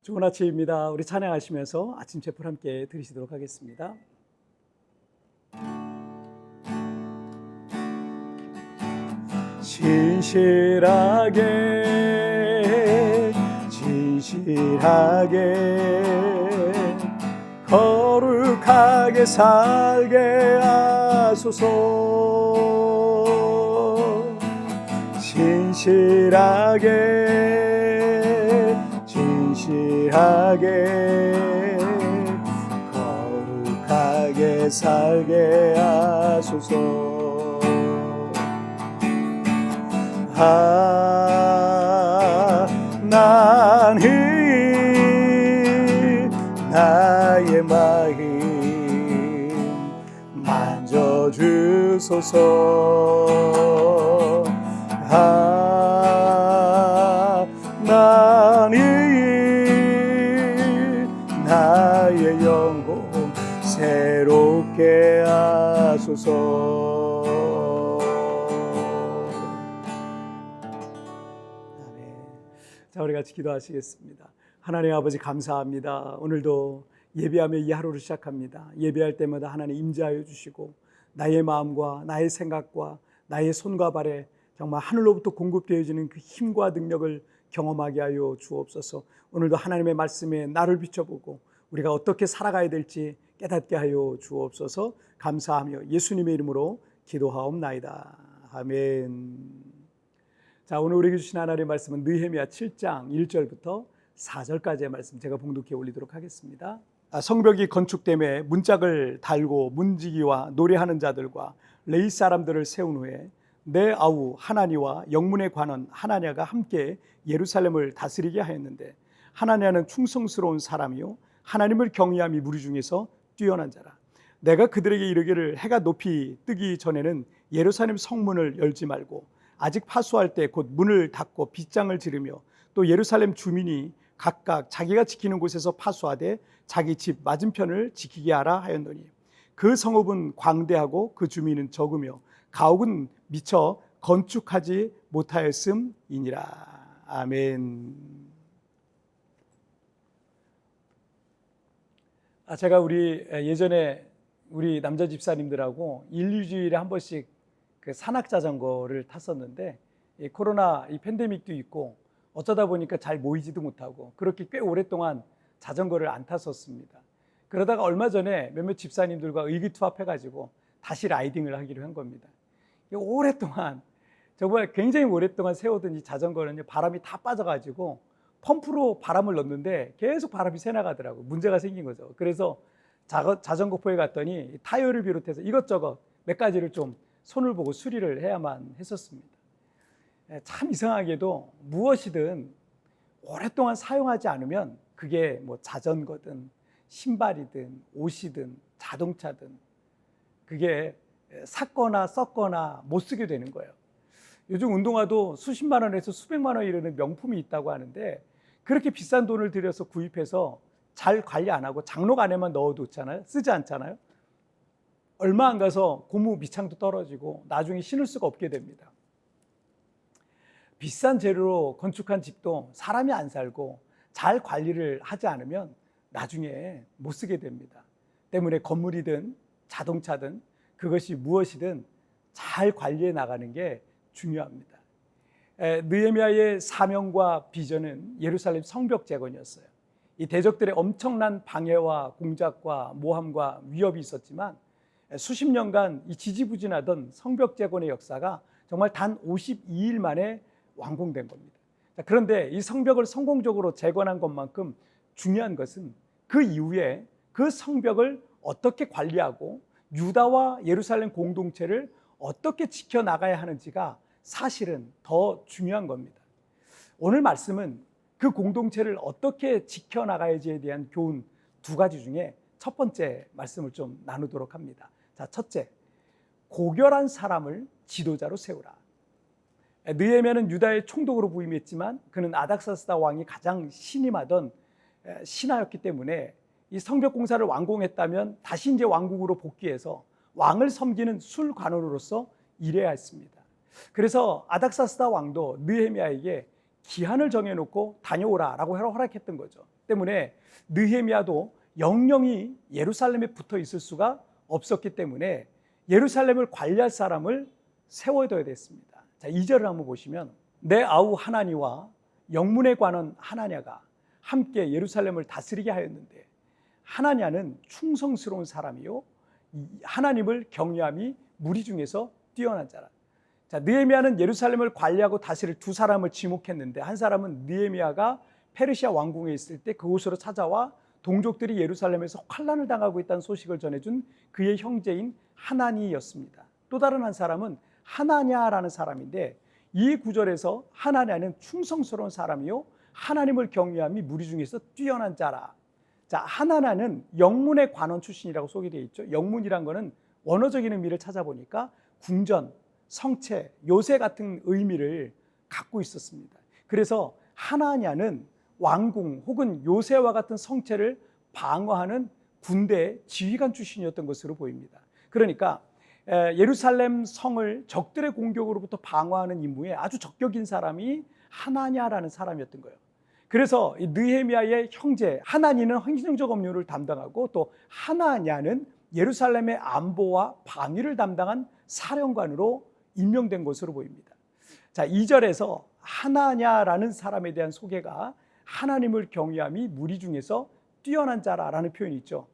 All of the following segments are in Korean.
좋은 아침입니다. 우리 찬양하시면서 아침 제풀 함께 들으시도록 하겠습니다. 진실하게 거룩하게 살게 하소서. 진실하게 거룩하게 살게 하소서. 하나님 나의 마음 만져주소서. 하나님 나의 영혼 새롭게 하소서. 아멘. 자, 우리 같이 기도하시겠습니다. 하나님 아버지 감사합니다. 오늘도 예배하며 이 하루를 시작합니다. 예배할 때마다 하나님 임재하여 주시고 나의 마음과 나의 생각과 나의 손과 발에 정말 하늘로부터 공급되어지는 그 힘과 능력을 경험하게 하여 주옵소서. 오늘도 하나님의 말씀에 나를 비춰보고 우리가 어떻게 살아가야 될지 깨닫게 하여 주옵소서. 감사하며 예수님의 이름으로 기도하옵나이다. 아멘. 자, 오늘 우리에게 주신 하나님의 말씀은 느헤미야 7장 1절부터 4절까지의 말씀 제가 봉독해 올리도록 하겠습니다. 성벽이 건축됨에 문짝을 달고 문지기와 노래하는 자들과 레위 사람들을 세운 후에 내 아우 하나니와 영문의 관원 하나냐가 함께 예루살렘을 다스리게 하였는데, 하나냐는 충성스러운 사람이요 하나님을 경외함이 무리 중에서 뛰어난 자라. 내가 그들에게 이르기를 해가 높이 뜨기 전에는 예루살렘 성문을 열지 말고 아직 파수할 때 곧 문을 닫고 빗장을 지르며 또 예루살렘 주민이 각각 자기가 지키는 곳에서 파수하되 자기 집 맞은편을 지키게 하라 하였노니, 그 성읍은 광대하고 그 주민은 적으며 가옥은 미처 건축하지 못하였음이니라. 아멘. 제가 예전에 우리 남자 집사님들하고 1-2주일에 한 번씩 그 산악 자전거를 탔었는데, 이 코로나 이 팬데믹도 있고 어쩌다 보니까 잘 모이지도 못하고 그렇게 꽤 오랫동안 자전거를 안 탔었습니다. 그러다가 얼마 전에 몇몇 집사님들과 의기투합해가지고 다시 라이딩을 하기로 한 겁니다. 오랫동안, 정말 굉장히 오랫동안 세우던 이 자전거는 바람이 다 빠져가지고 펌프로 바람을 넣는데 계속 바람이 새나가더라고요. 문제가 생긴 거죠. 그래서 자전거포에 갔더니 타이어를 비롯해서 이것저것 몇 가지를 좀 손을 보고 수리를 해야만 했었습니다. 참 이상하게도 무엇이든 오랫동안 사용하지 않으면 그게 뭐 자전거든 신발이든 옷이든 자동차든 그게 샀거나 썼거나 못 쓰게 되는 거예요. 요즘 운동화도 수십만 원에서 수백만 원 이르는 명품이 있다고 하는데, 그렇게 비싼 돈을 들여서 구입해서 잘 관리 안 하고 장롱 안에만 넣어두잖아요. 쓰지 않잖아요. 얼마 안 가서 고무 밑창도 떨어지고 나중에 신을 수가 없게 됩니다. 비싼 재료로 건축한 집도 사람이 안 살고 잘 관리를 하지 않으면 나중에 못 쓰게 됩니다. 때문에 건물이든 자동차든 그것이 무엇이든 잘 관리해 나가는 게 중요합니다. 느헤미야의 사명과 비전은 예루살렘 성벽 재건이었어요. 이 대적들의 엄청난 방해와 공작과 모함과 위협이 있었지만 수십 년간 이 지지부진하던 성벽 재건의 역사가 정말 단 52일 만에 완공된 겁니다. 그런데 이 성벽을 성공적으로 재건한 것만큼 중요한 것은 그 이후에 그 성벽을 어떻게 관리하고 유다와 예루살렘 공동체를 어떻게 지켜나가야 하는지가 사실은 더 중요한 겁니다. 오늘 말씀은 그 공동체를 어떻게 지켜나가야지에 대한 교훈 두 가지 중에 첫 번째 말씀을 좀 나누도록 합니다. 자, 첫째, 고결한 사람을 지도자로 세우라. 느헤미야는 유다의 총독으로 부임했지만 그는 아닥사스다 왕이 가장 신임하던 신하였기 때문에 이 성벽 공사를 완공했다면 다시 이제 왕국으로 복귀해서 왕을 섬기는 술관원으로서 일해야 했습니다. 그래서 아닥사스다 왕도 느헤미야에게 기한을 정해놓고 다녀오라라고 허락했던 거죠. 때문에 느헤미야도 영영이 예루살렘에 붙어 있을 수가 없었기 때문에 예루살렘을 관리할 사람을 세워둬야 됐습니다. 자, 2절을 한번 보시면 내 아우 하나니와 영문에 관한 하나냐가 함께 예루살렘을 다스리게 하였는데 하나냐는 충성스러운 사람이요 하나님을 경외함이 무리 중에서 뛰어난 자라. 자, 느헤미야는 예루살렘을 관리하고 다스릴 두 사람을 지목했는데 한 사람은 느헤미야가 페르시아 왕궁에 있을 때 그곳으로 찾아와 동족들이 예루살렘에서 환난을 당하고 있다는 소식을 전해준 그의 형제인 하나니였습니다. 또 다른 한 사람은 하나냐라는 사람인데 이 구절에서 하나냐는 충성스러운 사람이요 하나님을 경외함이 무리 중에서 뛰어난 자라. 자, 하나냐는 영문의 관원 출신이라고 소개되어 있죠. 영문이란 거는 원어적인 의미를 찾아보니까 궁전, 성체, 요새 같은 의미를 갖고 있었습니다. 그래서 하나냐는 왕궁 혹은 요새와 같은 성체를 방어하는 군대 지휘관 출신이었던 것으로 보입니다. 그러니까 예루살렘 성을 적들의 공격으로부터 방어하는 임무에 아주 적격인 사람이 하나냐라는 사람이었던 거예요. 그래서 느헤미야의 형제 하나니는 행정적 업무를 담당하고 또 하나냐는 예루살렘의 안보와 방위를 담당한 사령관으로 임명된 것으로 보입니다. 자, 2절에서 하나냐라는 사람에 대한 소개가 하나님을 경외함이 무리 중에서 뛰어난 자라라는 표현이 있죠.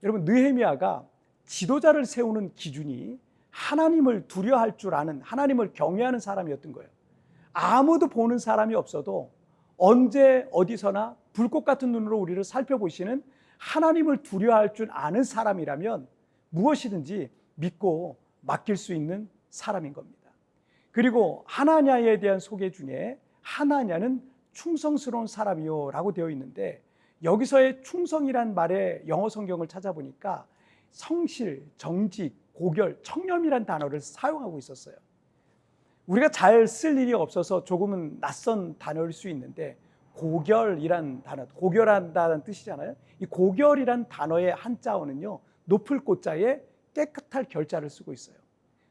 여러분, 느헤미야가 지도자를 세우는 기준이 하나님을 두려워할 줄 아는 하나님을 경외하는 사람이었던 거예요. 아무도 보는 사람이 없어도 언제 어디서나 불꽃 같은 눈으로 우리를 살펴보시는 하나님을 두려워할 줄 아는 사람이라면 무엇이든지 믿고 맡길 수 있는 사람인 겁니다. 그리고 하나냐에 대한 소개 중에 하나냐는 충성스러운 사람이요 라고 되어 있는데 여기서의 충성이란 말의 영어 성경을 찾아보니까 성실, 정직, 고결, 청렴이란 단어를 사용하고 있었어요. 우리가 잘 쓸 일이 없어서 조금은 낯선 단어일 수 있는데 고결이란 단어, 고결한다는 뜻이잖아요. 이 고결이란 단어의 한자어는요 높을 고자에 깨끗할 결자를 쓰고 있어요.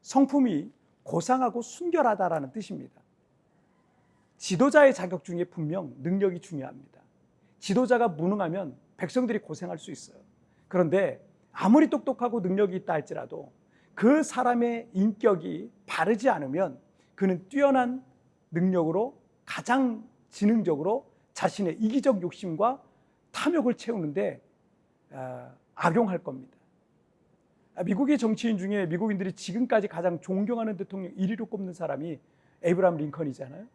성품이 고상하고 순결하다라는 뜻입니다. 지도자의 자격 중에 분명 능력이 중요합니다. 지도자가 무능하면 백성들이 고생할 수 있어요. 그런데 아무리 똑똑하고 능력이 있다 할지라도 그 사람의 인격이 바르지 않으면 그는 뛰어난 능력으로 가장 지능적으로 자신의 이기적 욕심과 탐욕을 채우는데 악용할 겁니다. 미국의 정치인 중에 미국인들이 지금까지 가장 존경하는 대통령 1위로 꼽는 사람이 에이브라함 링컨이잖아요.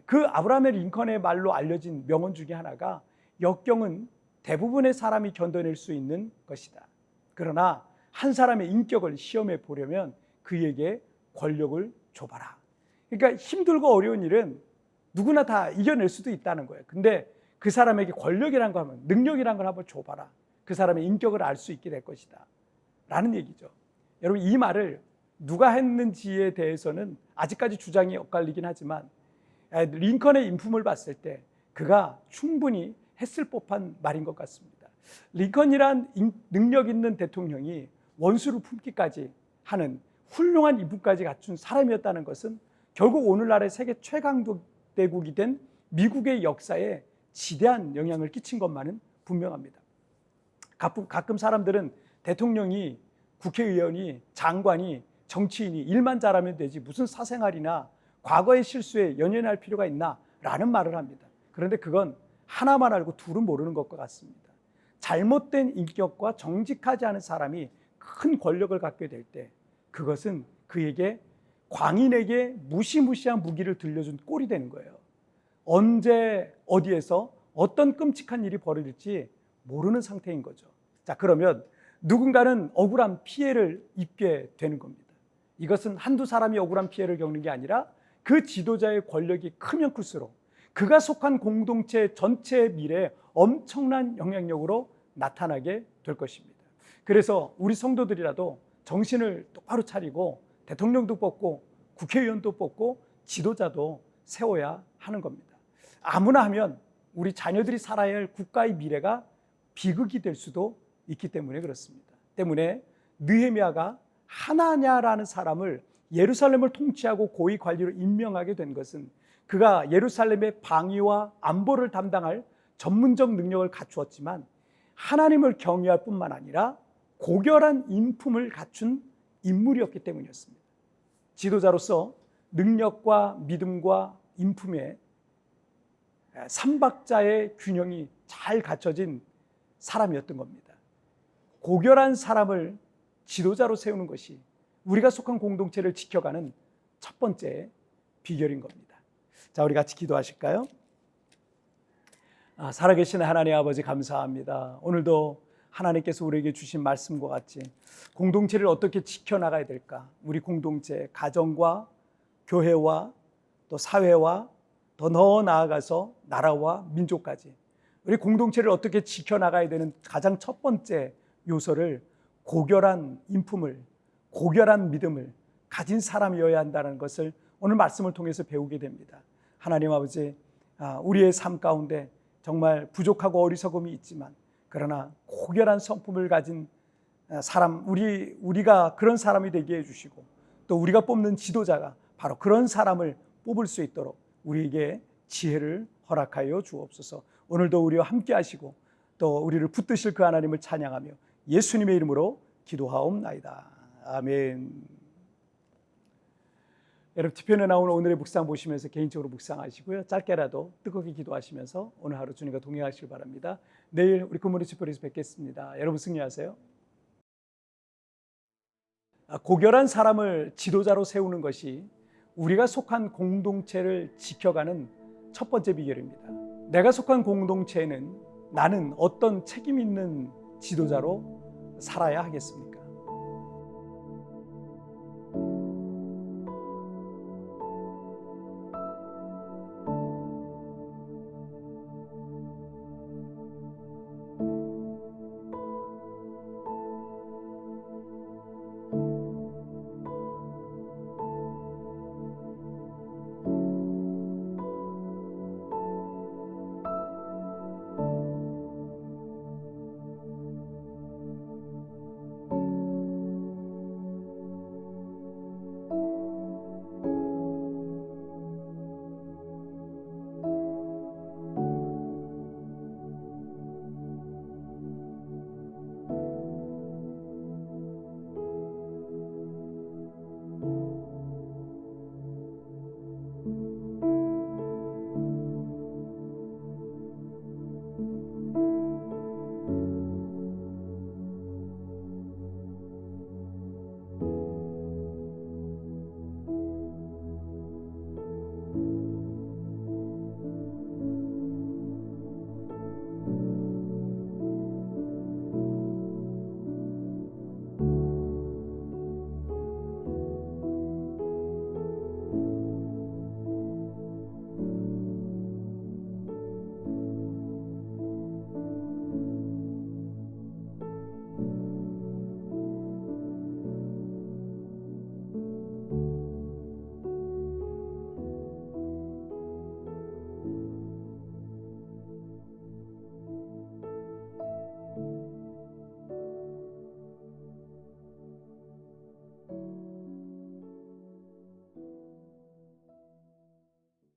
그 아브라함의 링컨의 말로 알려진 명언 중에 하나가 역경은 대부분의 사람이 견뎌낼 수 있는 것이다. 그러나 한 사람의 인격을 시험해 보려면 그에게 권력을 줘봐라. 그러니까 힘들고 어려운 일은 누구나 다 이겨낼 수도 있다는 거예요. 근데 그 사람에게 권력이란 거 하면 능력이란 걸 한번 줘봐라. 그 사람의 인격을 알 수 있게 될 것이다 라는 얘기죠. 여러분, 이 말을 누가 했는지에 대해서는 아직까지 주장이 엇갈리긴 하지만 링컨의 인품을 봤을 때 그가 충분히 했을 법한 말인 것 같습니다. 링컨이란 능력 있는 대통령이 원수를 품기까지 하는 훌륭한 인품까지 갖춘 사람이었다는 것은 결국 오늘날의 세계 최강대국이 된 미국의 역사에 지대한 영향을 끼친 것만은 분명합니다. 가끔 사람들은 대통령이, 국회의원이, 장관이, 정치인이 일만 잘하면 되지 무슨 사생활이나 과거의 실수에 연연할 필요가 있나 라는 말을 합니다. 그런데 그건 하나만 알고 둘은 모르는 것과 같습니다. 잘못된 인격과 정직하지 않은 사람이 큰 권력을 갖게 될 때 그것은 그에게 광인에게 무시무시한 무기를 들려준 꼴이 되는 거예요. 언제 어디에서 어떤 끔찍한 일이 벌어질지 모르는 상태인 거죠. 자, 그러면 누군가는 억울한 피해를 입게 되는 겁니다. 이것은 한두 사람이 억울한 피해를 겪는 게 아니라 그 지도자의 권력이 크면 클수록 그가 속한 공동체 전체의 미래에 엄청난 영향력으로 나타나게 될 것입니다. 그래서 우리 성도들이라도 정신을 똑바로 차리고 대통령도 뽑고 국회의원도 뽑고 지도자도 세워야 하는 겁니다. 아무나 하면 우리 자녀들이 살아야 할 국가의 미래가 비극이 될 수도 있기 때문에 그렇습니다. 때문에 느헤미야가 하나냐라는 사람을 예루살렘을 통치하고 고위 관리로 임명하게 된 것은 그가 예루살렘의 방위와 안보를 담당할 전문적 능력을 갖추었지만 하나님을 경외할 뿐만 아니라 고결한 인품을 갖춘 인물이었기 때문이었습니다. 지도자로서 능력과 믿음과 인품의 삼박자의 균형이 잘 갖춰진 사람이었던 겁니다. 고결한 사람을 지도자로 세우는 것이 우리가 속한 공동체를 지켜가는 첫 번째 비결인 겁니다. 자, 우리 같이 기도하실까요? 살아계신 하나님 아버지 감사합니다. 오늘도 하나님께서 우리에게 주신 말씀과 같이 공동체를 어떻게 지켜나가야 될까? 우리 공동체, 가정과 교회와 또 사회와 더 나아가서 나라와 민족까지 우리 공동체를 어떻게 지켜나가야 되는 가장 첫 번째 요소를 고결한 인품을, 고결한 믿음을 가진 사람이어야 한다는 것을 오늘 말씀을 통해서 배우게 됩니다. 하나님 아버지, 우리의 삶 가운데 정말 부족하고 어리석음이 있지만 그러나 고결한 성품을 가진 사람, 우리가 그런 사람이 되게 해주시고 또 우리가 뽑는 지도자가 바로 그런 사람을 뽑을 수 있도록 우리에게 지혜를 허락하여 주옵소서. 오늘도 우리와 함께 하시고 또 우리를 붙드실 그 하나님을 찬양하며 예수님의 이름으로 기도하옵나이다. 아멘. 여러분 티편에 나오는 오늘의 묵상 보시면서 개인적으로 묵상하시고요. 짧게라도 뜨겁게 기도하시면서 오늘 하루 주님과 동행하시길 바랍니다. 내일 우리 굿모닝 집회에서 뵙겠습니다. 여러분 승리하세요. 고결한 사람을 지도자로 세우는 것이 우리가 속한 공동체를 지켜가는 첫 번째 비결입니다. 내가 속한 공동체에는 나는 어떤 책임 있는 지도자로 살아야 하겠습니까?